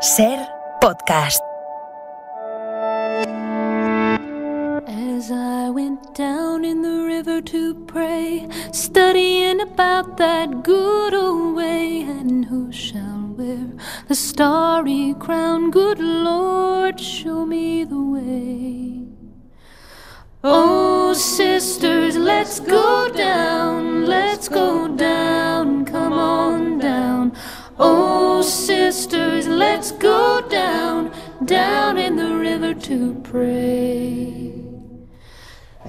Ser Podcast. As I went down in the river to pray, studying about that good old way, and who shall wear the starry crown? Good Lord, show me the way. Oh, sisters, let's go down, come on down. Oh, sisters, let's go down in the river to pray.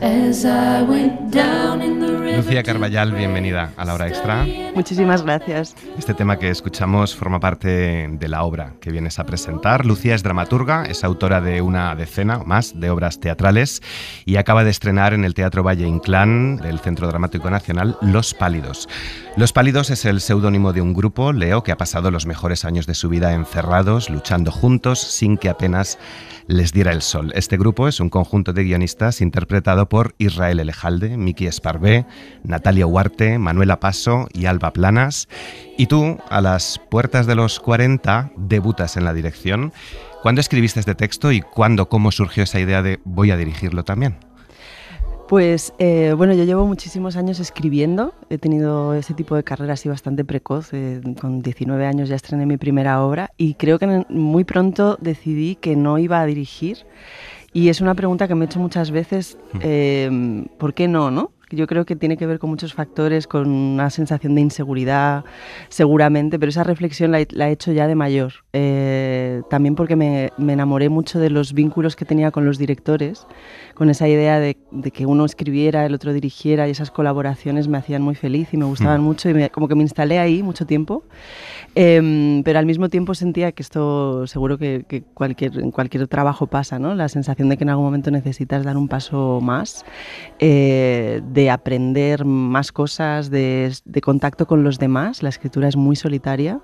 As I went down in the river. Lucía Carballal, bienvenida a La Hora Extra. Muchísimas gracias. Este tema que escuchamos forma parte de la obra que vienes a presentar. Lucía es dramaturga, es autora de una decena o más de obras teatrales y acaba de estrenar en el Teatro Valle Inclán del Centro Dramático Nacional Los Pálidos. Los Pálidos es el seudónimo de un grupo, Leo, que ha pasado los mejores años de su vida encerrados, luchando juntos sin que apenas les diera el sol. Este grupo es un conjunto de guionistas interpretado por Israel Elejalde, Miki Esparvé, Natalia Huarte, Manuela Paso y Alba Planas. Y tú, a las puertas de los 40, debutas en la dirección. ¿Cuándo escribiste este texto y cómo surgió esa idea de voy a dirigirlo también? Pues bueno, yo llevo muchísimos años escribiendo, he tenido ese tipo de carrera así bastante precoz, con 19 años ya estrené mi primera obra y creo que muy pronto decidí que no iba a dirigir y es una pregunta que me he hecho muchas veces, ¿por qué no? Yo creo que tiene que ver con muchos factores, con una sensación de inseguridad seguramente, pero esa reflexión la he hecho ya de mayor, también porque me enamoré mucho de los vínculos que tenía con los directores, con esa idea de que uno escribiera, el otro dirigiera y esas colaboraciones me hacían muy feliz y me gustaban mucho y como que me instalé ahí mucho tiempo, pero al mismo tiempo sentía que esto seguro que en cualquier trabajo pasa, ¿no? La sensación de que en algún momento necesitas dar un paso más, de aprender más cosas, de contacto con los demás. La escritura es muy solitaria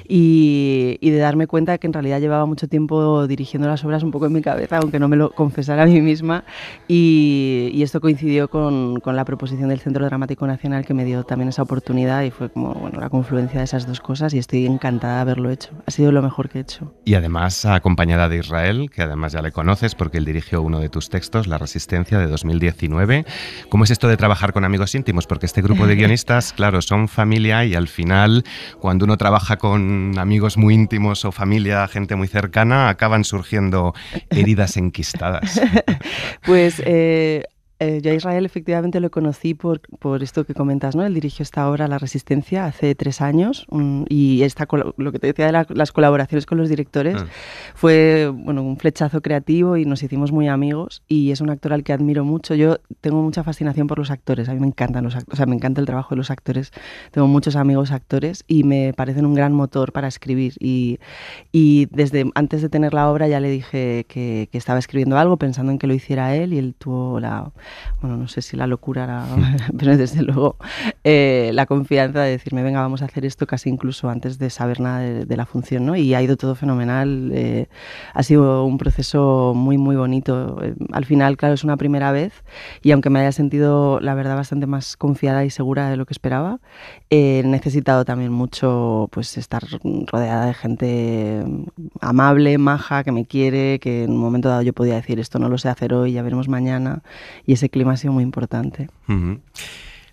y de darme cuenta de que en realidad llevaba mucho tiempo dirigiendo las obras un poco en mi cabeza, aunque no me lo confesara a mí misma. Y esto coincidió con la proposición del Centro Dramático Nacional que me dio también esa oportunidad y fue como la confluencia de esas dos cosas y estoy encantada de haberlo hecho. Ha sido lo mejor que he hecho. Y además acompañada de Israel, que además ya le conoces porque él dirigió uno de tus textos, La Resistencia, de 2019. ¿Cómo es esto de trabajar con amigos íntimos? Porque este grupo de guionistas, claro, son familia y al final, cuando uno trabaja con amigos muy íntimos o familia, gente muy cercana, acaban surgiendo heridas enquistadas. Pues yo a Israel efectivamente lo conocí por esto que comentas, ¿no? Él dirigió esta obra, La Resistencia, hace 3 años y lo que te decía de las colaboraciones con los directores fue un flechazo creativo y nos hicimos muy amigos y es un actor al que admiro mucho. Yo tengo mucha fascinación por los actores, a mí me encantan los actores, o sea, me encanta el trabajo de los actores. Tengo muchos amigos actores y me parecen un gran motor para escribir y desde antes de tener la obra ya le dije que estaba escribiendo algo pensando en que lo hiciera él y él tuvo no sé si la locura, pero desde luego la confianza de decirme, venga, vamos a hacer esto casi incluso antes de saber nada de la función, ¿no? Y ha ido todo fenomenal, ha sido un proceso muy, muy bonito. Al final, claro, es una primera vez y aunque me haya sentido, la verdad, bastante más confiada y segura de lo que esperaba, he necesitado también mucho pues estar rodeada de gente amable, maja, que me quiere, que en un momento dado yo podía decir, esto no lo sé hacer hoy, ya veremos mañana, y ese clima ha sido muy importante.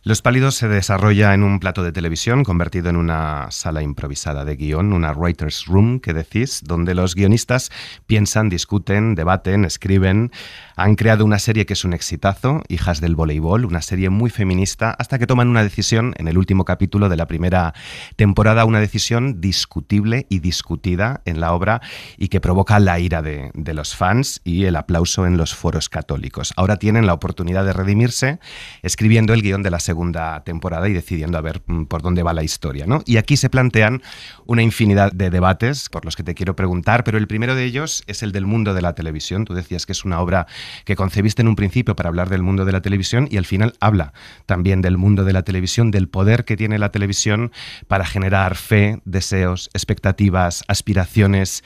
Los Pálidos se desarrolla en un plató de televisión convertido en una sala improvisada de guión, una writer's room, que decís, donde los guionistas piensan, discuten, debaten, escriben. Han creado una serie que es un exitazo, Hijas del Voleibol, una serie muy feminista, hasta que toman una decisión en el último capítulo de la primera temporada, una decisión discutible y discutida en la obra y que provoca la ira de los fans y el aplauso en los foros católicos. Ahora tienen la oportunidad de redimirse escribiendo el guión de la segunda temporada y decidiendo a ver por dónde va la historia, ¿no? Y aquí se plantean una infinidad de debates por los que te quiero preguntar, pero el primero de ellos es el del mundo de la televisión. Tú decías que es una obra que concebiste en un principio para hablar del mundo de la televisión y al final habla también del mundo de la televisión, del poder que tiene la televisión para generar fe, deseos, expectativas, aspiraciones.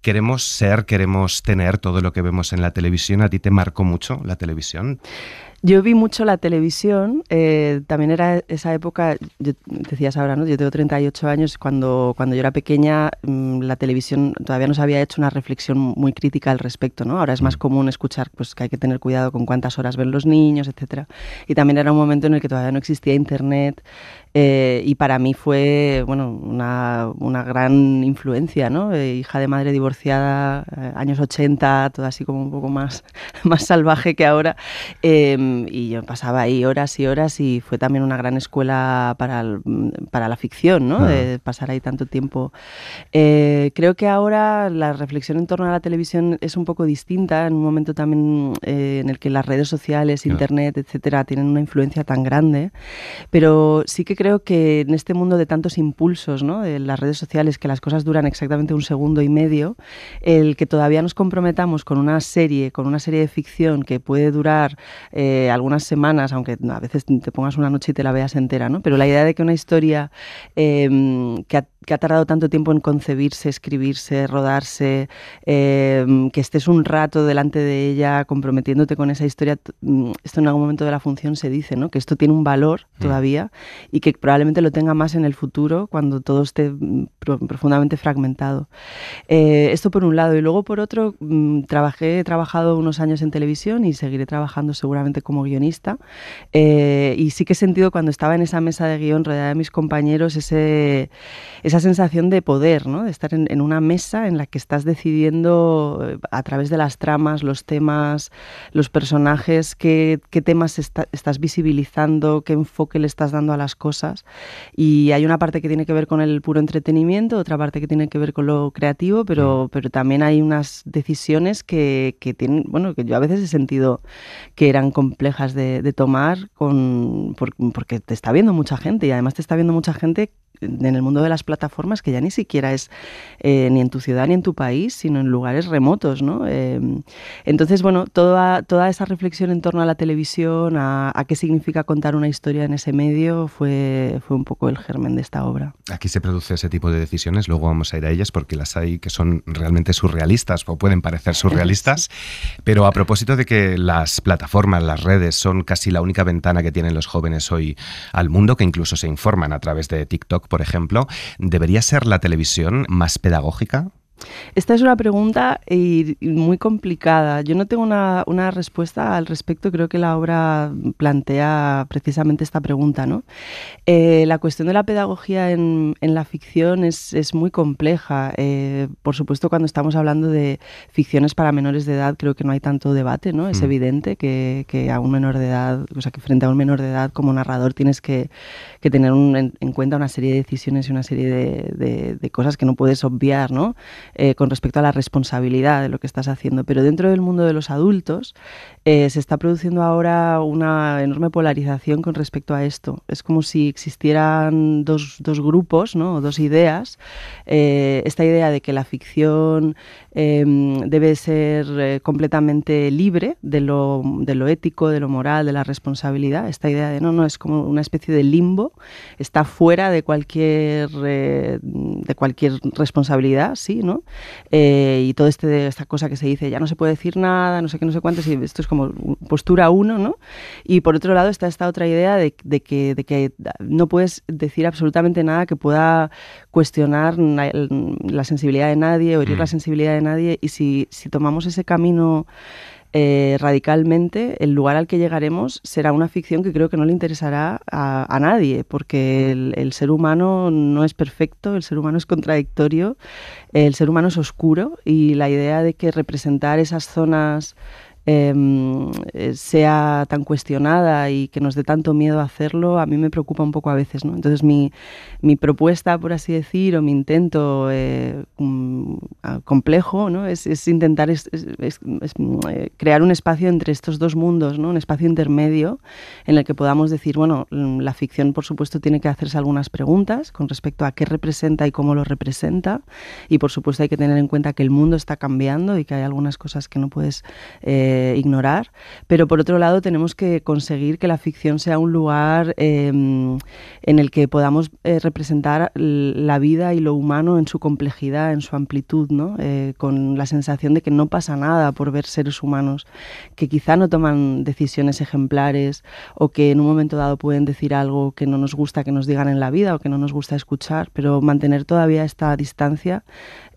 Queremos tener todo lo que vemos en la televisión. ¿A ti te marcó mucho la televisión? Yo vi mucho la televisión, también era esa época, decías ahora, ¿no? Yo tengo 38 años, cuando yo era pequeña la televisión todavía no se había hecho una reflexión muy crítica al respecto, ¿no? Ahora es más común escuchar pues, que hay que tener cuidado con cuántas horas ven los niños, etcétera. Y también era un momento en el que todavía no existía internet. Y para mí fue bueno, una gran influencia, ¿no? Hija de madre divorciada, años 80, todo así como un poco más salvaje que ahora. Y yo pasaba ahí horas y horas y fue también una gran escuela para la ficción, ¿no? De pasar ahí tanto tiempo. Creo que ahora la reflexión en torno a la televisión es un poco distinta, en un momento también en el que las redes sociales, internet, etcétera, tienen una influencia tan grande. Pero sí que creo que en este mundo de tantos impulsos, ¿no? De las redes sociales, que las cosas duran exactamente 1,5 segundos, el que todavía nos comprometamos con una serie de ficción que puede durar algunas semanas, aunque a veces te pongas una noche y te la veas entera, ¿no? Pero la idea de que una historia que ha tardado tanto tiempo en concebirse, escribirse, rodarse, que estés un rato delante de ella comprometiéndote con esa historia, esto en algún momento de la función se dice, ¿no? Que esto tiene un valor todavía y que probablemente lo tenga más en el futuro cuando todo esté profundamente fragmentado. Esto por un lado. Y luego por otro, he trabajado unos años en televisión y seguiré trabajando seguramente como guionista. Y sí que he sentido cuando estaba en esa mesa de guión rodeada de mis compañeros esa sensación de poder, ¿no? De estar en una mesa en la que estás decidiendo a través de las tramas, los temas, los personajes, qué temas estás visibilizando, qué enfoque le estás dando a las cosas. Y hay una parte que tiene que ver con el puro entretenimiento, otra parte que tiene que ver con lo creativo, pero también hay unas decisiones que tienen, bueno, que yo a veces he sentido que eran complejas de tomar porque te está viendo mucha gente y además te está viendo mucha gente en el mundo de las plataformas que ya ni siquiera es ni en tu ciudad ni en tu país, sino en lugares remotos, ¿no? Entonces, bueno, toda esa reflexión en torno a la televisión, a qué significa contar una historia en ese medio, fue un poco el germen de esta obra. Aquí se produce ese tipo de decisiones, luego vamos a ir a ellas porque las hay que son realmente surrealistas o pueden parecer surrealistas, pero a propósito de que las plataformas, las redes son casi la única ventana que tienen los jóvenes hoy al mundo, que incluso se informan a través de TikTok, por ejemplo, ¿debería ser la televisión más pedagógica? Esta es una pregunta muy complicada. Yo no tengo una respuesta al respecto. Creo que la obra plantea precisamente esta pregunta, ¿no? La cuestión de la pedagogía en la ficción es muy compleja. Por supuesto, cuando estamos hablando de ficciones para menores de edad, creo que no hay tanto debate, ¿no? Es evidente que a un menor de edad, o sea, que frente a un menor de edad como narrador tienes que tener en cuenta una serie de decisiones y una serie de cosas que no puedes obviar, ¿no? Con respecto a la responsabilidad de lo que estás haciendo. Pero dentro del mundo de los adultos se está produciendo ahora una enorme polarización con respecto a esto. Es como si existieran dos grupos, ¿no? O dos ideas. Esta idea de que la ficción debe ser completamente libre de lo ético, de lo moral, de la responsabilidad. Esta idea de no, es como una especie de limbo, está fuera de cualquier responsabilidad, sí, ¿no? Y todo esta cosa que se dice, ya no se puede decir nada, no sé qué, no sé cuántos, y esto es como postura 1, ¿no? Y por otro lado está esta otra idea de que no puedes decir absolutamente nada que pueda cuestionar la sensibilidad de nadie o herir la sensibilidad de nadie, y si tomamos ese camino radicalmente, el lugar al que llegaremos será una ficción que creo que no le interesará a nadie, porque el ser humano no es perfecto, el ser humano es contradictorio, el ser humano es oscuro, y la idea de que representar esas zonas sea tan cuestionada y que nos dé tanto miedo hacerlo, a mí me preocupa un poco a veces, ¿no? Entonces mi propuesta, por así decir, o mi intento complejo, ¿no? es intentar crear un espacio entre estos dos mundos, ¿no? Un espacio intermedio en el que podamos decir, bueno, la ficción por supuesto tiene que hacerse algunas preguntas con respecto a qué representa y cómo lo representa, y por supuesto hay que tener en cuenta que el mundo está cambiando y que hay algunas cosas que no puedes ignorar, pero por otro lado tenemos que conseguir que la ficción sea un lugar en el que podamos representar la vida y lo humano en su complejidad, en su amplitud, ¿no? Con la sensación de que no pasa nada por ver seres humanos que quizá no toman decisiones ejemplares o que en un momento dado pueden decir algo que no nos gusta que nos digan en la vida o que no nos gusta escuchar, pero mantener todavía esta distancia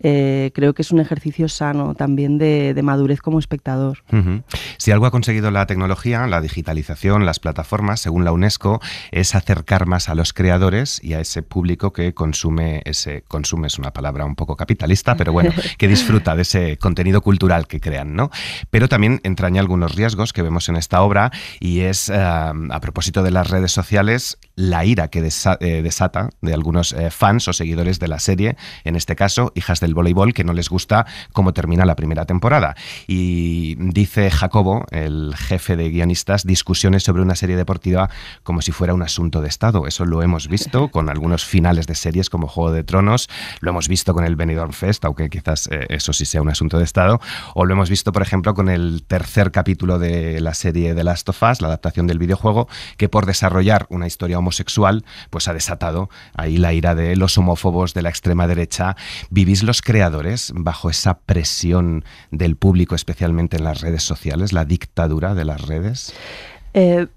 creo que es un ejercicio sano también de madurez como espectador. Uh-huh. Si algo ha conseguido la tecnología, la digitalización, las plataformas, según la UNESCO, es acercar más a los creadores y a ese público que consume es una palabra un poco capitalista, pero bueno, que disfruta de ese contenido cultural que crean, ¿no? Pero también entraña algunos riesgos que vemos en esta obra y es, a propósito de las redes sociales, la ira que desata de algunos fans o seguidores de la serie, en este caso, Hijas del Voleibol, que no les gusta cómo termina la primera temporada. Y dice Jacobo, el jefe de guionistas, discusiones sobre una serie deportiva como si fuera un asunto de Estado. Eso lo hemos visto con algunos finales de series como Juego de Tronos, lo hemos visto con el Benidorm Fest, aunque quizás eso sí sea un asunto de Estado, o lo hemos visto, por ejemplo, con el tercer capítulo de la serie The Last of Us, la adaptación del videojuego, que por desarrollar una historia homosexual, pues ha desatado ahí la ira de los homófobos de la extrema derecha. ¿Vivís los creadores bajo esa presión del público, especialmente en las redes sociales, la dictadura de las redes?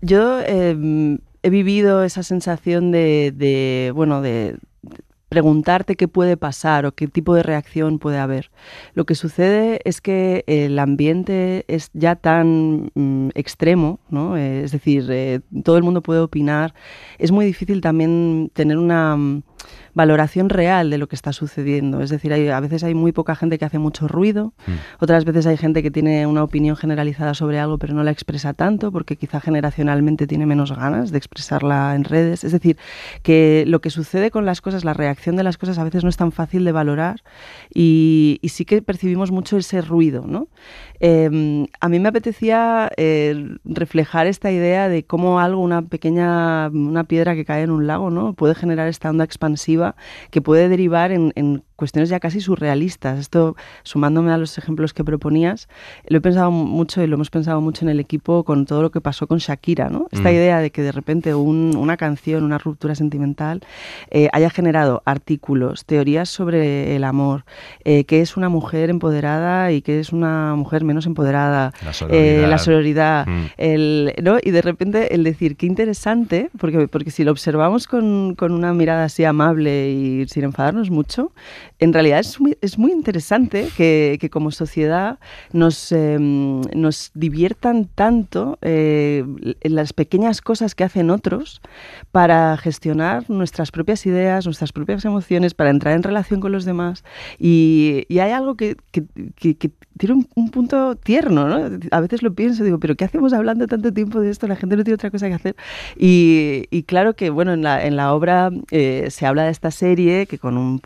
Yo he vivido esa sensación de preguntarte qué puede pasar o qué tipo de reacción puede haber. Lo que sucede es que el ambiente es ya tan extremo, ¿no? Es decir, todo el mundo puede opinar. Es muy difícil también tener una valoración real de lo que está sucediendo. Es decir, a veces hay muy poca gente que hace mucho ruido, otras veces hay gente que tiene una opinión generalizada sobre algo pero no la expresa tanto porque quizá generacionalmente tiene menos ganas de expresarla en redes. Es decir, que lo que sucede con las cosas, la reacción de las cosas a veces no es tan fácil de valorar y sí que percibimos mucho ese ruido, ¿no? A mí me apetecía reflejar esta idea de cómo una piedra que cae en un lago, ¿no? Puede generar esta onda expansiva que puede derivar en cuestiones ya casi surrealistas. Esto, sumándome a los ejemplos que proponías, lo he pensado mucho y lo hemos pensado mucho en el equipo con todo lo que pasó con Shakira, ¿no? Esta idea de que de repente una canción, una ruptura sentimental, haya generado artículos, teorías sobre el amor, qué es una mujer empoderada y qué es una mujer menos empoderada, la sororidad, ¿no? Y de repente el decir, qué interesante, porque si lo observamos con una mirada así amable y sin enfadarnos mucho, en realidad es muy interesante que como sociedad nos diviertan tanto en las pequeñas cosas que hacen otros para gestionar nuestras propias ideas, nuestras propias emociones, para entrar en relación con los demás. Y hay algo que tiene un punto tierno, ¿no? A veces lo pienso, digo, ¿pero qué hacemos hablando tanto tiempo de esto? La gente no tiene otra cosa que hacer. Y claro que, bueno, en la obra se habla de esta serie que con un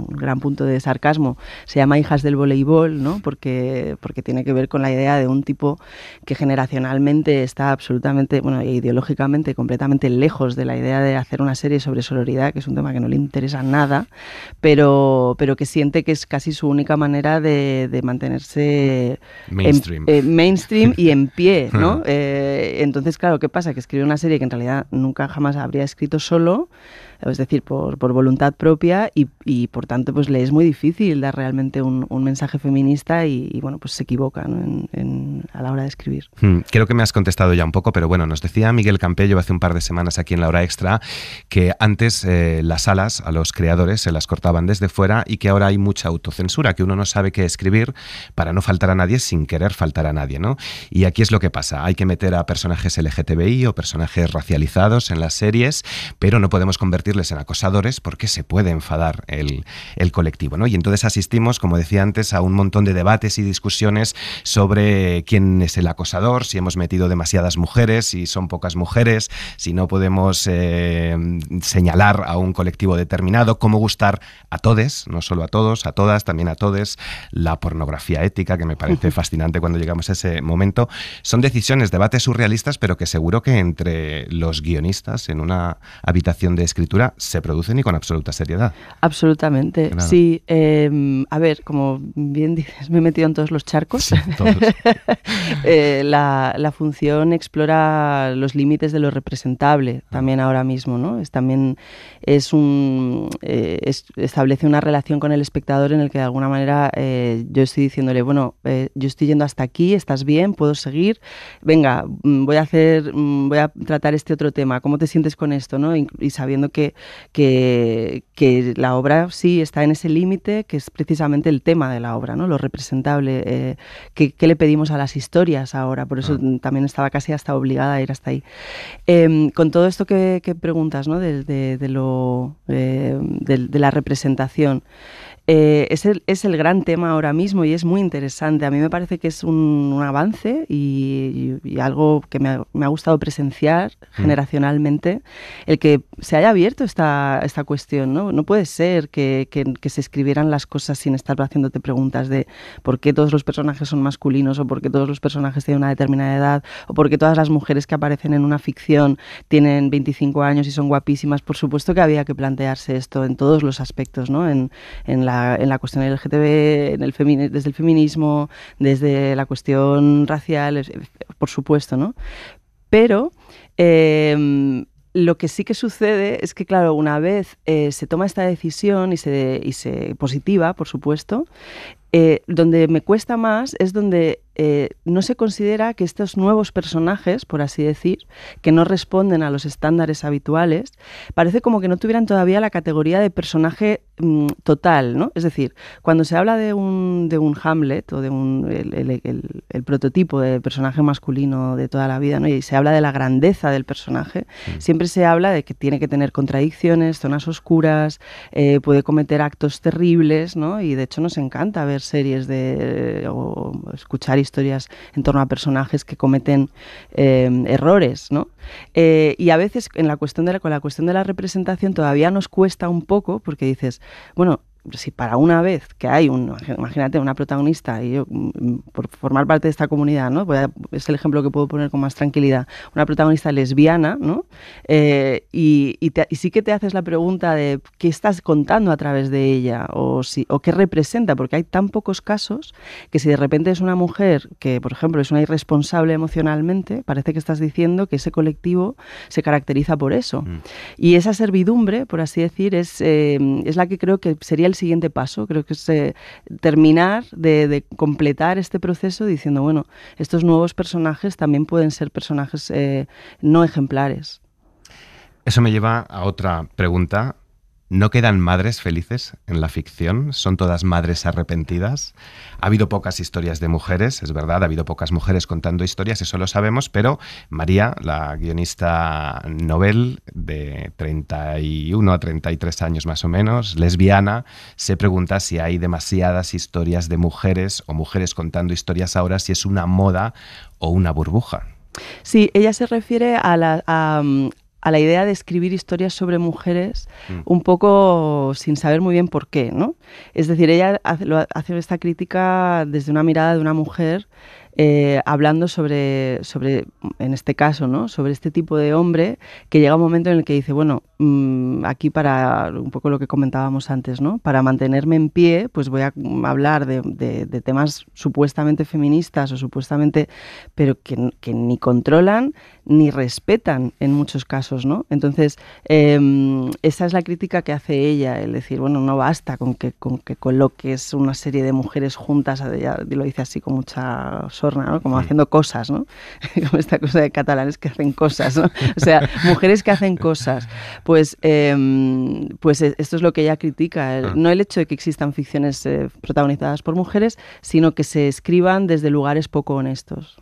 gran punto de sarcasmo se llama Hijas del Voleibol, ¿no? Porque tiene que ver con la idea de un tipo que generacionalmente está absolutamente, bueno, ideológicamente completamente lejos de la idea de hacer una serie sobre sororidad, que es un tema que no le interesa nada, pero que siente que es casi su única manera de mantenerse mainstream y en pie, ¿no? Entonces, claro, ¿qué pasa? Que escribe una serie que en realidad nunca jamás habría escrito solo, es decir, por voluntad propia y por tanto pues le es muy difícil dar realmente un mensaje feminista y bueno, pues se equivoca, ¿no? a la hora de escribir. Creo que me has contestado ya un poco, pero bueno, nos decía Miguel Campello hace un par de semanas aquí en La Hora Extra que antes las alas a los creadores se las cortaban desde fuera y que ahora hay mucha autocensura, que uno no sabe qué escribir para no faltar a nadie sin querer faltar a nadie, ¿no? Y aquí es lo que pasa, hay que meter a personajes LGTBI o personajes racializados en las series, pero no podemos convertirles en acosadores porque se puede enfadar el colectivo, ¿no? Y entonces asistimos, como decía antes, a un montón de debates y discusiones sobre quién es el acosador, si hemos metido demasiadas mujeres, si son pocas mujeres, si no podemos señalar a un colectivo determinado, cómo gustar a todes, no solo a todos, a todas, también a todes, la pornografía ética, que me parece fascinante cuando llegamos a ese momento. Son decisiones, debates surrealistas, pero que seguro que entre los guionistas en una habitación de escritura escritura se producen y con absoluta seriedad. Absolutamente, claro. Sí. A ver, como bien dices, me he metido en todos los charcos. Sí, todos. La función explora los límites de lo representable también ahora mismo, ¿no? Establece una relación con el espectador en el que de alguna manera yo estoy diciéndole, bueno, yo estoy yendo hasta aquí, ¿estás bien? ¿Puedo seguir? Venga, voy a tratar este otro tema, ¿cómo te sientes con esto? ¿No? Y sabiendo que la obra sí está en ese límite, que es precisamente el tema de la obra, ¿no? Lo representable, ¿qué le pedimos a las historias ahora? Por eso también estaba casi hasta obligada a ir hasta ahí. Con todo esto que preguntas, ¿no? de la representación, es el gran tema ahora mismo y es muy interesante. A mí me parece que es un avance y algo que me ha gustado presenciar generacionalmente, el que se haya abierto esta cuestión, ¿no? No puede ser que se escribieran las cosas sin estar haciéndote preguntas de por qué todos los personajes son masculinos, o por qué todos los personajes tienen una determinada edad, o por qué todas las mujeres que aparecen en una ficción tienen 25 años y son guapísimas. Por supuesto que había que plantearse esto en todos los aspectos, ¿no? En la cuestión LGTB, desde el feminismo, desde la cuestión racial, por supuesto, ¿no? Pero lo que sí que sucede es que, claro, una vez se toma esta decisión y se positiva, por supuesto, donde me cuesta más es donde no se considera que estos nuevos personajes, por así decir, que no responden a los estándares habituales, parece como que no tuvieran todavía la categoría de personaje total, ¿no? Es decir, cuando se habla de un Hamlet o de el prototipo de personaje masculino de toda la vida, ¿no? Y se habla de la grandeza del personaje, siempre se habla de que tiene que tener contradicciones, zonas oscuras, puede cometer actos terribles, ¿no? Y de hecho nos encanta ver series o escuchar historias en torno a personajes que cometen errores, ¿no? Y a veces con la cuestión de la representación todavía nos cuesta un poco, porque dices, bueno, si para una vez que hay imagínate una protagonista, y yo por formar parte de esta comunidad, ¿no? Es el ejemplo que puedo poner con más tranquilidad, una protagonista lesbiana, ¿no? Y sí que te haces la pregunta de qué estás contando a través de ella o qué representa, porque hay tan pocos casos que si de repente es una mujer que, por ejemplo, es una irresponsable emocionalmente, parece que estás diciendo que ese colectivo se caracteriza por eso. Y esa servidumbre, por así decir, es la que creo que sería el siguiente paso. Creo que es terminar de completar este proceso diciendo, bueno, estos nuevos personajes también pueden ser personajes no ejemplares. Eso me lleva a otra pregunta. ¿No quedan madres felices en la ficción? ¿Son todas madres arrepentidas? Ha habido pocas historias de mujeres, es verdad, ha habido pocas mujeres contando historias, eso lo sabemos, pero María, la guionista novel de 31 a 33 años más o menos, lesbiana, se pregunta si hay demasiadas historias de mujeres o mujeres contando historias ahora, si es una moda o una burbuja. Sí, ella se refiere a la idea de escribir historias sobre mujeres un poco sin saber muy bien por qué, ¿no? Es decir, ella hace esta crítica desde una mirada de una mujer hablando sobre, en este caso, ¿no? Sobre este tipo de hombre que llega un momento en el que dice, bueno, aquí para un poco lo que comentábamos antes, ¿no? Para mantenerme en pie, pues voy a hablar de temas supuestamente feministas o supuestamente, pero que ni controlan ni respetan en muchos casos, ¿no? Entonces, esa es la crítica que hace ella, el decir, bueno, no basta con que coloques una serie de mujeres juntas, ella lo dice así con mucha sorna, ¿no? Como haciendo cosas, ¿no? Como esta cosa de catalanes que hacen cosas, ¿no? O sea, mujeres que hacen cosas. Pues esto es lo que ella critica, no el hecho de que existan ficciones protagonizadas por mujeres, sino que se escriban desde lugares poco honestos.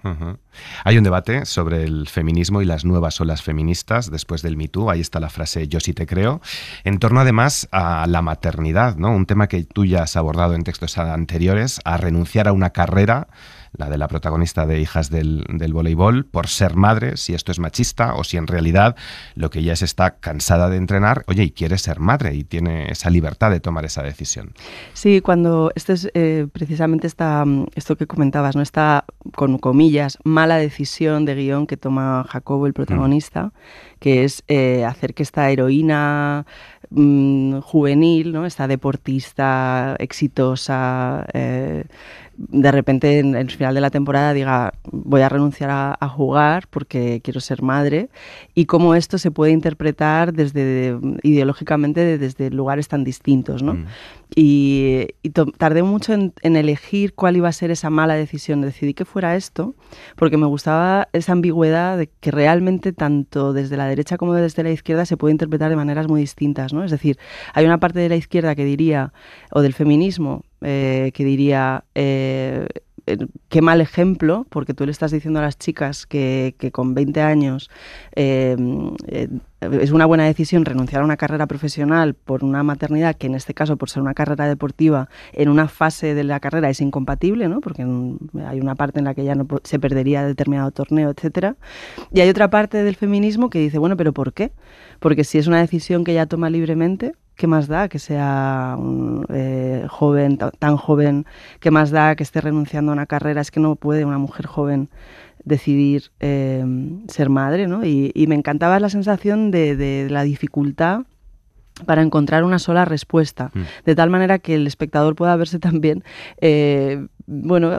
Hay un debate sobre el feminismo y las nuevas olas feministas después del Me Too, ahí está la frase "yo sí te creo", en torno además a la maternidad, ¿no? Un tema que tú ya has abordado en textos anteriores, a renunciar a una carrera la de la protagonista de Hijas del Voleibol, por ser madre, si esto es machista o si en realidad lo que ella está cansada de entrenar, oye, y quiere ser madre y tiene esa libertad de tomar esa decisión. Sí, cuando esto es precisamente esto que comentabas, ¿no? Esta, con comillas, mala decisión de guión que toma Jacobo, el protagonista, que es hacer que esta heroína juvenil, ¿no? Esta deportista exitosa, de repente en el final de la temporada diga voy a renunciar a jugar porque quiero ser madre, y cómo esto se puede interpretar ideológicamente desde lugares tan distintos, ¿no? Y tardé mucho en elegir cuál iba a ser esa mala decisión. Decidí que fuera esto porque me gustaba esa ambigüedad de que realmente tanto desde la derecha como desde la izquierda se puede interpretar de maneras muy distintas, ¿no? Es decir, hay una parte de la izquierda que diría, o del feminismo, que diría qué mal ejemplo, porque tú le estás diciendo a las chicas que con 20 años es una buena decisión renunciar a una carrera profesional por una maternidad que en este caso, por ser una carrera deportiva, en una fase de la carrera es incompatible, ¿no? Porque hay una parte en la que ella no se perdería determinado torneo, etcétera. Y hay otra parte del feminismo que dice, bueno, ¿pero por qué? Porque si es una decisión que ella toma libremente, ¿qué más da que sea joven, tan joven? ¿Qué más da que esté renunciando a una carrera? Es que no puede una mujer joven decidir ser madre, ¿no? Y me encantaba la sensación de la dificultad para encontrar una sola respuesta, de tal manera que el espectador pueda verse también,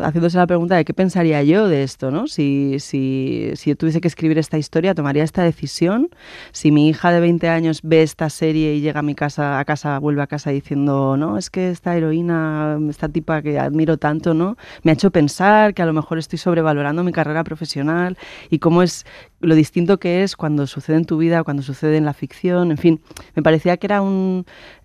haciéndose la pregunta de qué pensaría yo de esto, ¿no? Si yo tuviese que escribir esta historia, ¿tomaría esta decisión? Si mi hija de 20 años ve esta serie y llega vuelve a casa diciendo, no, es que esta heroína, esta tipa que admiro tanto, ¿no? Me ha hecho pensar que a lo mejor estoy sobrevalorando mi carrera profesional, y cómo es lo distinto que es cuando sucede en tu vida, cuando sucede en la ficción, en fin, me parecía que era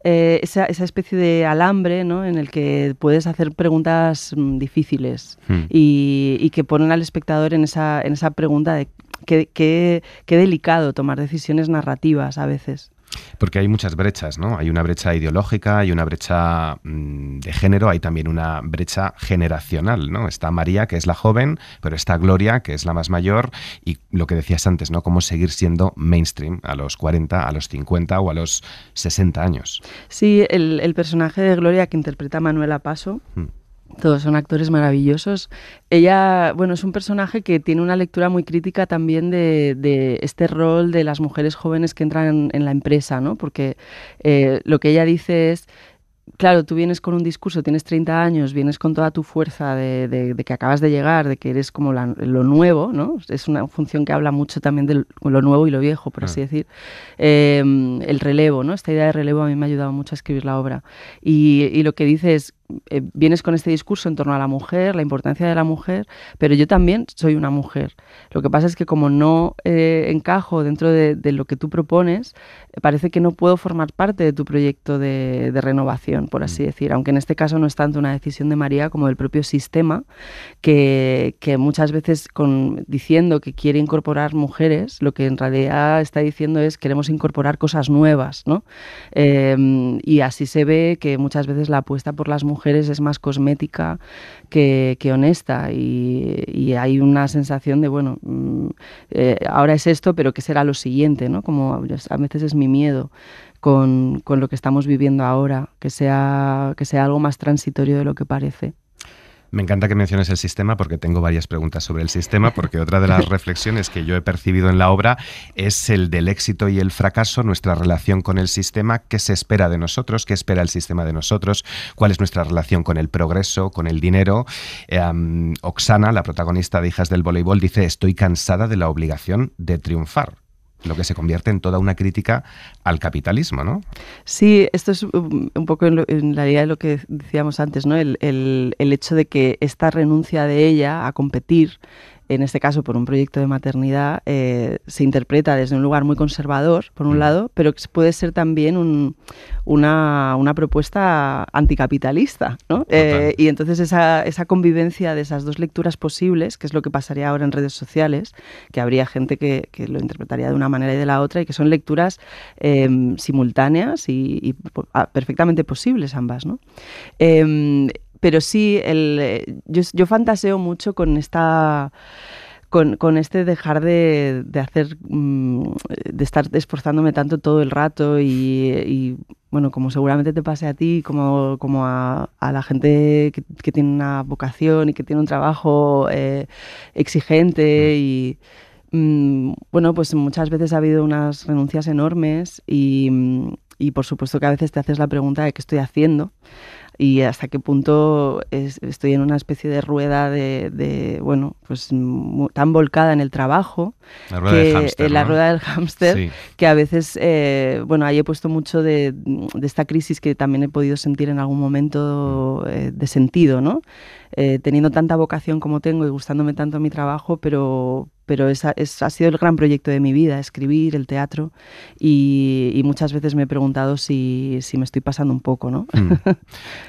esa especie de alambre, ¿no? En el que puedes hacer preguntas difíciles y que ponen al espectador en esa pregunta de qué delicado tomar decisiones narrativas a veces. Porque hay muchas brechas, ¿no? Hay una brecha ideológica, hay una brecha de género, hay también una brecha generacional, ¿no? Está María, que es la joven, pero está Gloria, que es la más mayor, y lo que decías antes, ¿no? Cómo seguir siendo mainstream a los 40, a los 50 o a los 60 años. Sí, el personaje de Gloria que interpreta Manuela Paso, todos son actores maravillosos. Ella, es un personaje que tiene una lectura muy crítica también de este rol de las mujeres jóvenes que entran en la empresa, ¿no? Porque lo que ella dice es, claro, tú vienes con un discurso, tienes 30 años, vienes con toda tu fuerza de que acabas de llegar, de que eres como lo nuevo, ¿no? Es una función que habla mucho también de lo nuevo y lo viejo, por así decir. El relevo, ¿no? Esta idea de relevo a mí me ha ayudado mucho a escribir la obra. Y lo que dice es, vienes con este discurso en torno a la mujer, la importancia de la mujer, pero yo también soy una mujer. Lo que pasa es que como no encajo dentro de lo que tú propones, parece que no puedo formar parte de tu proyecto de renovación, por así decir, aunque en este caso no es tanto una decisión de María como del propio sistema, que muchas veces diciendo que quiere incorporar mujeres, lo que en realidad está diciendo es queremos incorporar cosas nuevas, ¿no? Y así se ve que muchas veces la apuesta por las mujeres es más cosmética que honesta, y hay una sensación de ahora es esto, pero ¿qué será lo siguiente? ¿No? Como a veces es mi miedo con lo que estamos viviendo ahora, que sea algo más transitorio de lo que parece. Me encanta que menciones el sistema porque tengo varias preguntas sobre el sistema, porque otra de las reflexiones que yo he percibido en la obra es el del éxito y el fracaso, nuestra relación con el sistema, qué se espera de nosotros, qué espera el sistema de nosotros, cuál es nuestra relación con el progreso, con el dinero. Oksana, la protagonista de Hijas del Voleibol, dice: estoy cansada de la obligación de triunfar. Lo que se convierte en toda una crítica al capitalismo, ¿no? Sí, esto es un poco en la idea de lo que decíamos antes, ¿no? El hecho de que esta renuncia de ella a competir, en este caso por un proyecto de maternidad, se interpreta desde un lugar muy conservador, por un lado, pero que puede ser también una propuesta anticapitalista, ¿no? Y entonces esa convivencia de esas dos lecturas posibles, que es lo que pasaría ahora en redes sociales, que habría gente que lo interpretaría de una manera y de la otra, y que son lecturas simultáneas y perfectamente posibles ambas, ¿no? pero sí, yo fantaseo mucho con esta... Con este dejar de hacer, de estar esforzándome tanto todo el rato y bueno, como seguramente te pase a ti, como a la gente que tiene una vocación y que tiene un trabajo exigente y bueno, pues muchas veces ha habido unas renuncias enormes y por supuesto que a veces te haces la pregunta de qué estoy haciendo. Y hasta qué punto estoy en una especie de rueda bueno, pues tan volcada en el trabajo, la rueda del hámster, la ¿no? rueda del hámster, sí. Que a veces, bueno, ahí he puesto mucho de esta crisis que también he podido sentir en algún momento de sentido, ¿no? Teniendo tanta vocación como tengo y gustándome tanto mi trabajo, pero ha sido el gran proyecto de mi vida, escribir, el teatro, y muchas veces me he preguntado si me estoy pasando un poco, ¿no?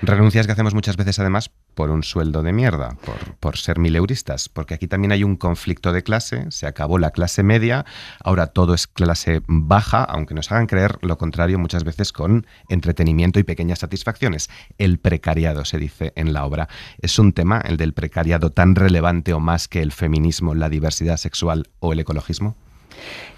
Renuncias que hacemos muchas veces además por un sueldo de mierda, por ser mileuristas, porque aquí también hay un conflicto de clase, se acabó la clase media, ahora todo es clase baja, aunque nos hagan creer lo contrario muchas veces con entretenimiento y pequeñas satisfacciones. El precariado, se dice en la obra. ¿Es un tema, el del precariado, tan relevante o más que el feminismo, la diversidad sexual o el ecologismo?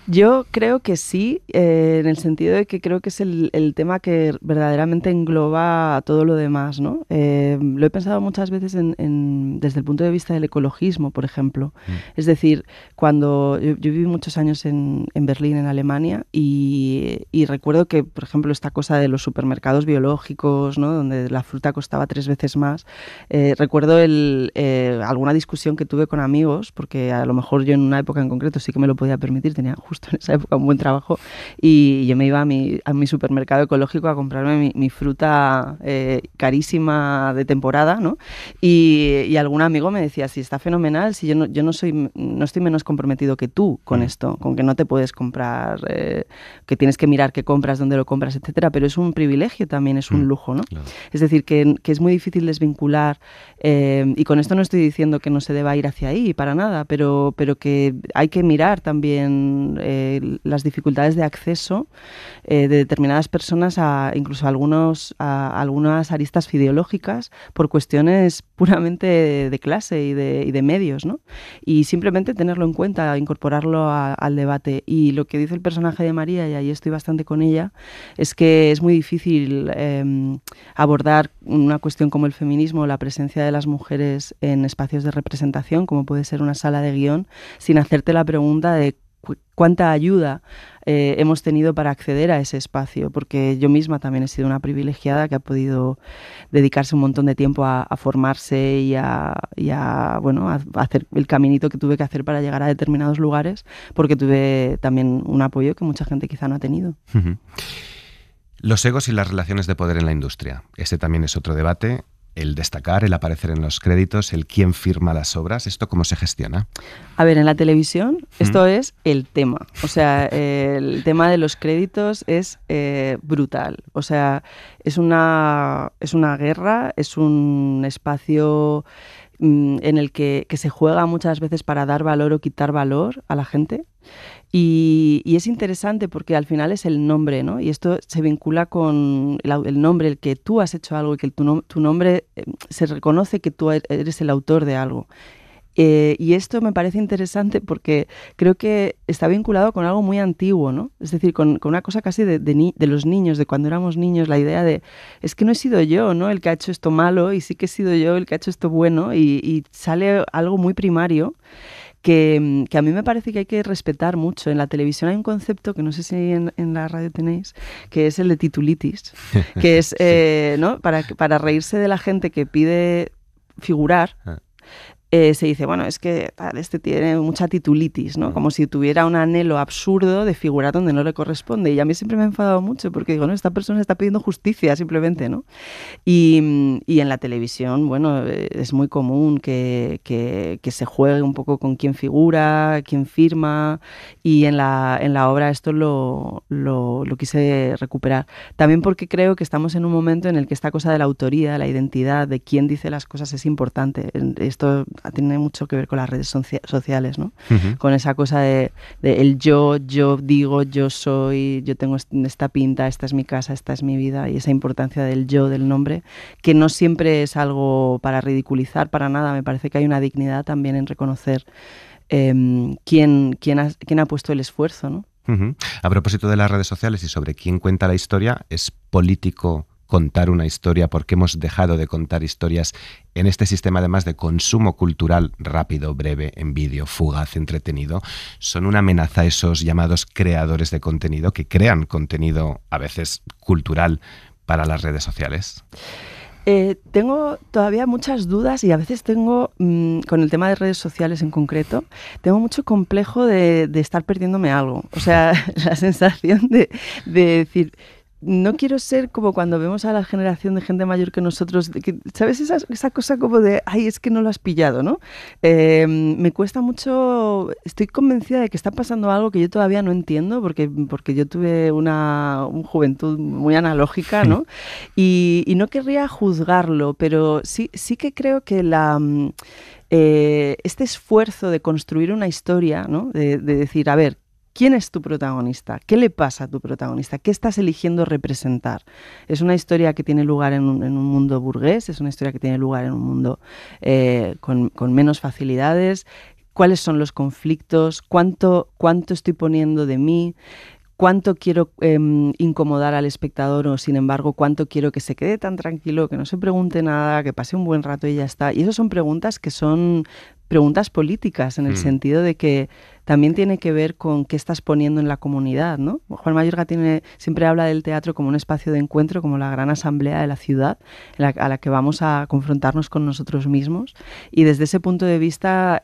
Yo creo que sí, en el sentido de que creo que es el tema que verdaderamente engloba todo lo demás, ¿no? Lo he pensado muchas veces desde el punto de vista del ecologismo, por ejemplo. Es decir, cuando yo viví muchos años en Berlín, en Alemania, y recuerdo que, por ejemplo, esta cosa de los supermercados biológicos, ¿no? Donde la fruta costaba 3 veces más. Recuerdo alguna discusión que tuve con amigos, porque a lo mejor yo en una época en concreto sí que me lo podía permitir, tenía justo en esa época un buen trabajo y yo me iba a mi supermercado ecológico a comprarme mi fruta carísima de temporada, ¿no? Y algún amigo me decía, sí, está fenomenal, si yo no estoy menos comprometido que tú con esto, con que no te puedes comprar, que tienes que mirar qué compras, dónde lo compras, etcétera, pero es un privilegio también, es un lujo, ¿no? Claro. Es decir, que es muy difícil desvincular, y con esto no estoy diciendo que no se deba ir hacia ahí, para nada, pero que hay que mirar también las dificultades de acceso de determinadas personas incluso a algunas aristas ideológicas por cuestiones puramente de clase y de medios, ¿no? Y simplemente tenerlo en cuenta, incorporarlo al debate. Y lo que dice el personaje de María, y ahí estoy bastante con ella, es que es muy difícil abordar una cuestión como el feminismo, la presencia de las mujeres en espacios de representación, como puede ser una sala de guión, sin hacerte la pregunta de cuánta ayuda hemos tenido para acceder a ese espacio, porque yo misma también he sido una privilegiada que ha podido dedicarse un montón de tiempo a formarse y a hacer el caminito que tuve que hacer para llegar a determinados lugares, porque tuve también un apoyo que mucha gente quizá no ha tenido. Uh-huh. Los egos y las relaciones de poder en la industria. Ese también es otro debate. El destacar, el aparecer en los créditos, el quién firma las obras, ¿esto cómo se gestiona? A ver, en la televisión esto es el tema. O sea, el tema de los créditos es brutal. O sea, es una guerra, es un espacio en el que se juega muchas veces para dar valor o quitar valor a la gente. Y es interesante porque al final es el nombre, ¿no? Y esto se vincula con el nombre, el que tú has hecho algo y que tu nombre se reconoce que tú eres el autor de algo. Y esto me parece interesante porque creo que está vinculado con algo muy antiguo, ¿no? Es decir, con una cosa casi de los niños, de cuando éramos niños, la idea de, es que no he sido yo, ¿no?, el que ha hecho esto malo, y sí que he sido yo el que ha hecho esto bueno, y sale algo muy primario que a mí me parece que hay que respetar mucho. En la televisión hay un concepto que no sé si en la radio tenéis, que es el de titulitis, que es sí, ¿no?, para reírse de la gente que pide figurar. Se dice, bueno, es que este tiene mucha titulitis, ¿no? Como si tuviera un anhelo absurdo de figurar donde no le corresponde. Y a mí siempre me ha enfadado mucho porque digo, no, esta persona está pidiendo justicia simplemente, ¿no? Y en la televisión, bueno, es muy común que se juegue un poco con quién figura, quién firma, y en la obra esto lo quise recuperar. También porque creo que estamos en un momento en el que esta cosa de la autoría, la identidad, de quién dice las cosas es importante. Esto tiene mucho que ver con las redes sociales, ¿no? Con esa cosa de el yo digo, yo soy, yo tengo esta pinta, esta es mi casa, esta es mi vida, y esa importancia del yo, del nombre, que no siempre es algo para ridiculizar, para nada. Me parece que hay una dignidad también en reconocer quién ha puesto el esfuerzo, ¿no? A propósito de las redes sociales y sobre quién cuenta la historia, ¿es político contar una historia porque hemos dejado de contar historias en este sistema además de consumo cultural rápido, breve, en vídeo, fugaz, entretenido? ¿Son una amenaza esos llamados creadores de contenido que crean contenido a veces cultural para las redes sociales? Tengo todavía muchas dudas y a veces tengo, con el tema de redes sociales en concreto, tengo mucho complejo de estar perdiéndome algo. O sea, la sensación de decir... No quiero ser como cuando vemos a la generación de gente mayor que nosotros, que, ¿sabes? Esa cosa como de, ay, es que no lo has pillado, ¿no? Me cuesta mucho, estoy convencida de que está pasando algo que yo todavía no entiendo, porque yo tuve una juventud muy analógica, ¿no? Y no querría juzgarlo, pero sí que creo que este esfuerzo de construir una historia, ¿no? De decir, a ver, ¿quién es tu protagonista? ¿Qué le pasa a tu protagonista? ¿Qué estás eligiendo representar? ¿Es una historia que tiene lugar en un mundo burgués? ¿Es una historia que tiene lugar en un mundo con menos facilidades? ¿Cuáles son los conflictos? ¿Cuánto estoy poniendo de mí? ¿Cuánto quiero incomodar al espectador o, sin embargo, cuánto quiero que se quede tan tranquilo, que no se pregunte nada, que pase un buen rato y ya está? Y esas son preguntas que son preguntas políticas, en el sentido de que también tiene que ver con qué estás poniendo en la comunidad, ¿no? Juan Mayorga siempre habla del teatro como un espacio de encuentro, como la gran asamblea de la ciudad, a la que vamos a confrontarnos con nosotros mismos. Y desde ese punto de vista,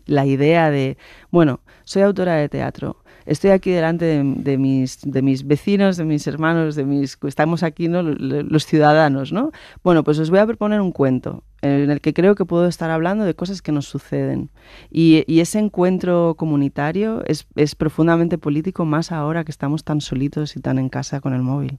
la idea de, bueno, soy autora de teatro, estoy aquí delante de mis vecinos, de mis hermanos, estamos aquí, ¿no? Los ciudadanos, ¿no? Bueno, pues os voy a proponer un cuento en el que creo que puedo estar hablando de cosas que nos suceden. Y ese encuentro comunitario es profundamente político, más ahora que estamos tan solitos y tan en casa con el móvil.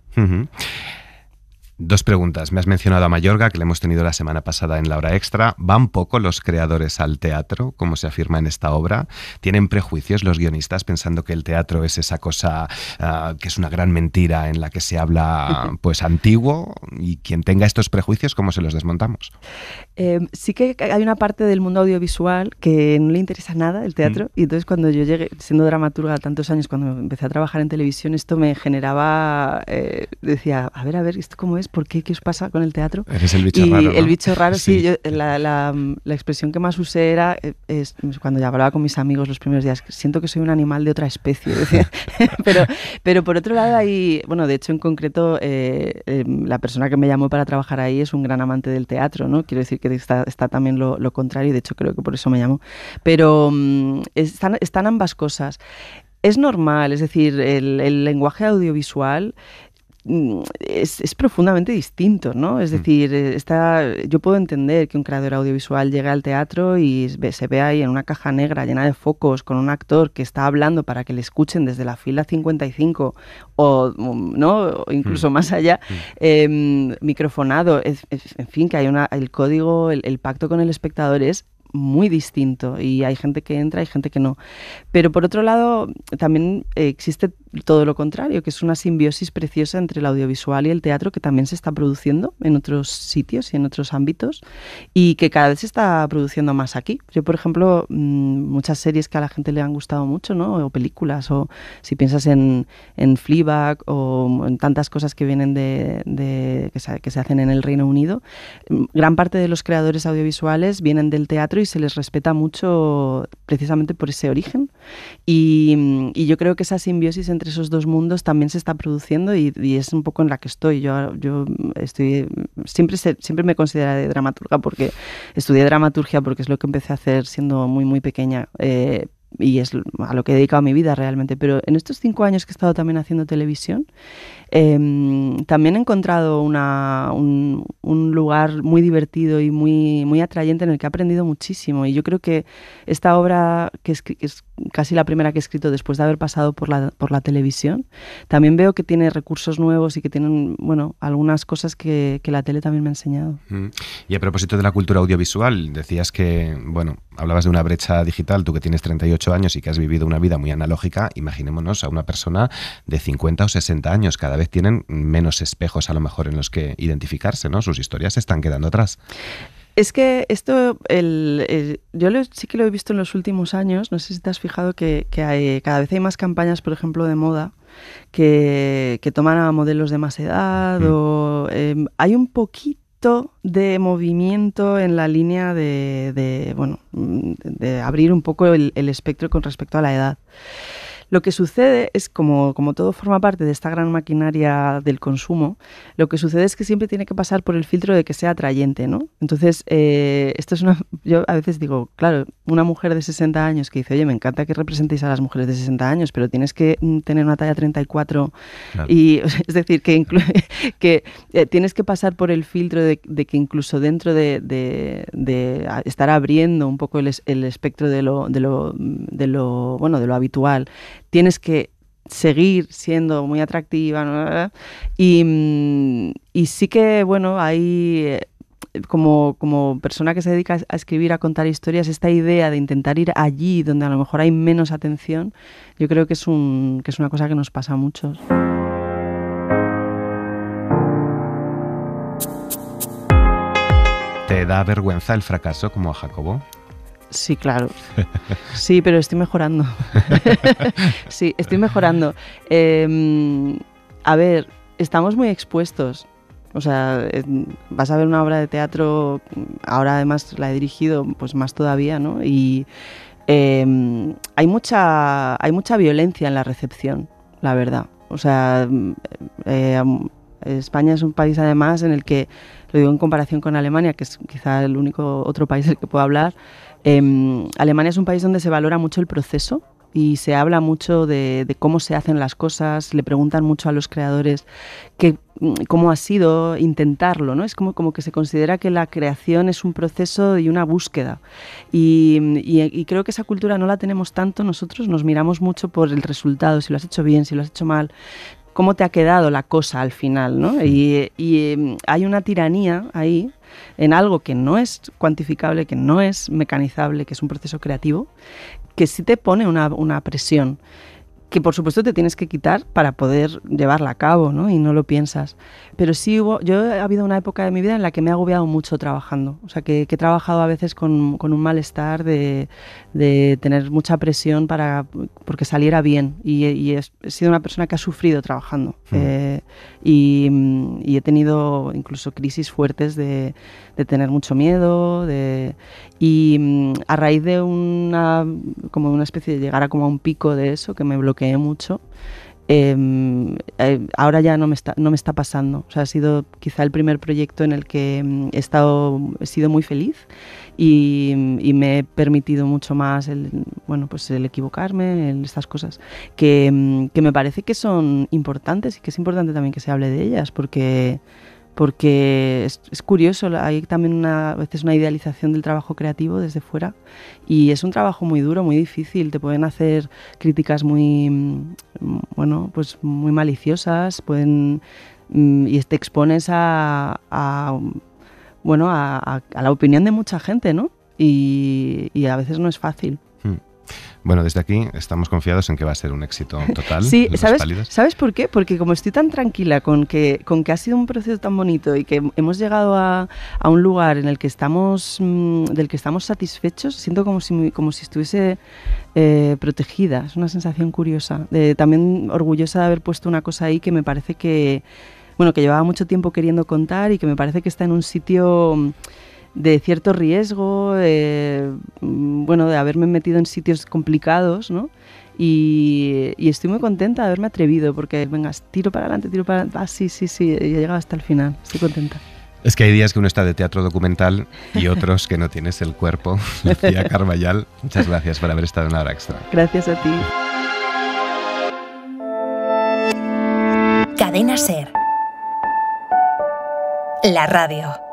Dos preguntas. Me has mencionado a Mayorga, que le hemos tenido la semana pasada en la hora extra. ¿Van poco los creadores al teatro, como se afirma en esta obra? ¿Tienen prejuicios los guionistas pensando que el teatro es esa cosa que es una gran mentira en la que se habla pues antiguo? Y quien tenga estos prejuicios, ¿cómo se los desmontamos? Sí que hay una parte del mundo audiovisual que no le interesa nada el teatro, y entonces cuando yo llegué, siendo dramaturga tantos años, cuando empecé a trabajar en televisión, esto me generaba, decía, a ver, ¿esto cómo es? ¿Por qué? ¿Qué os pasa con el teatro? Eres el bicho raro, ¿no? El bicho raro, sí. La expresión que más usé era, cuando ya hablaba con mis amigos los primeros días, siento que soy un animal de otra especie. pero por otro lado, bueno, de hecho, en concreto, la persona que me llamó para trabajar ahí es un gran amante del teatro, ¿no? Quiero decir que está también lo contrario, y de hecho creo que por eso me llamó. Pero están ambas cosas. Es normal, es decir, el lenguaje audiovisual es profundamente distinto, ¿no? Es decir, yo puedo entender que un creador audiovisual llegue al teatro y se vea ahí en una caja negra llena de focos con un actor que está hablando para que le escuchen desde la fila 55 ¿no? O incluso más allá, microfonado, en fin, que hay el código, el pacto con el espectador es muy distinto, y hay gente que entra y gente que no. Pero por otro lado, también existe todo lo contrario, que es una simbiosis preciosa entre el audiovisual y el teatro, que también se está produciendo en otros sitios y en otros ámbitos, y que cada vez se está produciendo más aquí. Yo, por ejemplo, muchas series que a la gente le han gustado mucho, ¿no? O películas, o si piensas en Fleabag, o en tantas cosas que vienen que se hacen en el Reino Unido, gran parte de los creadores audiovisuales vienen del teatro y se les respeta mucho precisamente por ese origen, y yo creo que esa simbiosis entre esos dos mundos también se está produciendo, y es un poco en la que estoy. Yo estoy siempre me consideré dramaturga, porque estudié dramaturgia porque es lo que empecé a hacer siendo muy muy pequeña, y es a lo que he dedicado mi vida realmente. Pero en estos 5 años que he estado también haciendo televisión, También he encontrado un lugar muy divertido y muy atrayente en el que he aprendido muchísimo. Y yo creo que esta obra, que es casi la primera que he escrito después de haber pasado por la televisión, también veo que tiene recursos nuevos y que tienen, bueno, algunas cosas que la tele también me ha enseñado. Y a propósito de la cultura audiovisual, decías que, bueno, hablabas de una brecha digital, tú que tienes 38 años y que has vivido una vida muy analógica, imaginémonos a una persona de 50 o 60 años, cada vez tienen menos espejos a lo mejor en los que identificarse, ¿no? Sus historias se están quedando atrás. Es que esto, sí que lo he visto en los últimos años, no sé si te has fijado que cada vez hay más campañas, por ejemplo, de moda, que toman a modelos de más edad, o hay un poquito de movimiento en la línea de abrir un poco el espectro con respecto a la edad. Lo que sucede es, como todo forma parte de esta gran maquinaria del consumo, lo que sucede es que siempre tiene que pasar por el filtro de que sea atrayente, ¿no? Entonces, yo a veces digo, claro, una mujer de 60 años que dice, oye, me encanta que representéis a las mujeres de 60 años, pero tienes que tener una talla 34, claro. Y es decir, que tienes que pasar por el filtro de que incluso dentro de estar abriendo un poco el espectro de lo habitual, tienes que seguir siendo muy atractiva, ¿no? Y sí que, bueno, hay como persona que se dedica a escribir, a contar historias, esta idea de intentar ir allí donde a lo mejor hay menos atención, yo creo que es una cosa que nos pasa a muchos. ¿Te da vergüenza el fracaso como a Jacobo? Sí, claro. Sí, pero estoy mejorando. Sí, estoy mejorando. A ver, estamos muy expuestos. O sea, vas a ver una obra de teatro, ahora además la he dirigido, pues más todavía, ¿no? Y hay mucha violencia en la recepción, la verdad. O sea, España es un país además en el que, lo digo en comparación con Alemania, que es quizá el único otro país del que puedo hablar, Alemania es un país donde se valora mucho el proceso y se habla mucho de cómo se hacen las cosas, le preguntan mucho a los creadores cómo ha sido intentarlo, ¿no? Es como que se considera que la creación es un proceso y una búsqueda. Y creo que esa cultura no la tenemos tanto nosotros, nos miramos mucho por el resultado, si lo has hecho bien, si lo has hecho mal, cómo te ha quedado la cosa al final, ¿no? Y hay una tiranía ahí en algo que no es cuantificable, que no es mecanizable, que es un proceso creativo, que sí te pone una presión, que por supuesto te tienes que quitar para poder llevarla a cabo, ¿no? Y no lo piensas. Pero sí ha habido una época de mi vida en la que me he agobiado mucho trabajando. O sea, que he trabajado a veces con un malestar de tener mucha presión porque saliera bien. Y he sido una persona que ha sufrido trabajando. Y he tenido incluso crisis fuertes de tener mucho miedo. Y a raíz de una especie de llegar a un pico de eso, que me bloqueé mucho, ahora ya no me está pasando. O sea, ha sido quizá el primer proyecto en el que he sido muy feliz y me he permitido mucho más el equivocarme, estas cosas que me parece que son importantes y que es importante también que se hable de ellas, porque es curioso, hay también a veces una idealización del trabajo creativo desde fuera y es un trabajo muy duro, muy difícil, te pueden hacer críticas muy maliciosas, y te expones a la opinión de mucha gente, ¿no? Y a veces no es fácil. Bueno, desde aquí estamos confiados en que va a ser un éxito total. Sí, ¿sabes por qué? Porque como estoy tan tranquila con que ha sido un proceso tan bonito y que hemos llegado a un lugar en el que del que estamos satisfechos, siento como si estuviese protegida. Es una sensación curiosa. También orgullosa de haber puesto una cosa ahí que me parece que llevaba mucho tiempo queriendo contar y que me parece que está en un sitio de cierto riesgo, de haberme metido en sitios complicados, ¿no? Y estoy muy contenta de haberme atrevido, porque, venga, tiro para adelante, sí, he llegado hasta el final, estoy contenta. Es que hay días que uno está de teatro documental y otros que no tienes el cuerpo. Lucía Carballal, muchas gracias por haber estado en La Hora Extra. Gracias a ti. Cadena SER. La radio.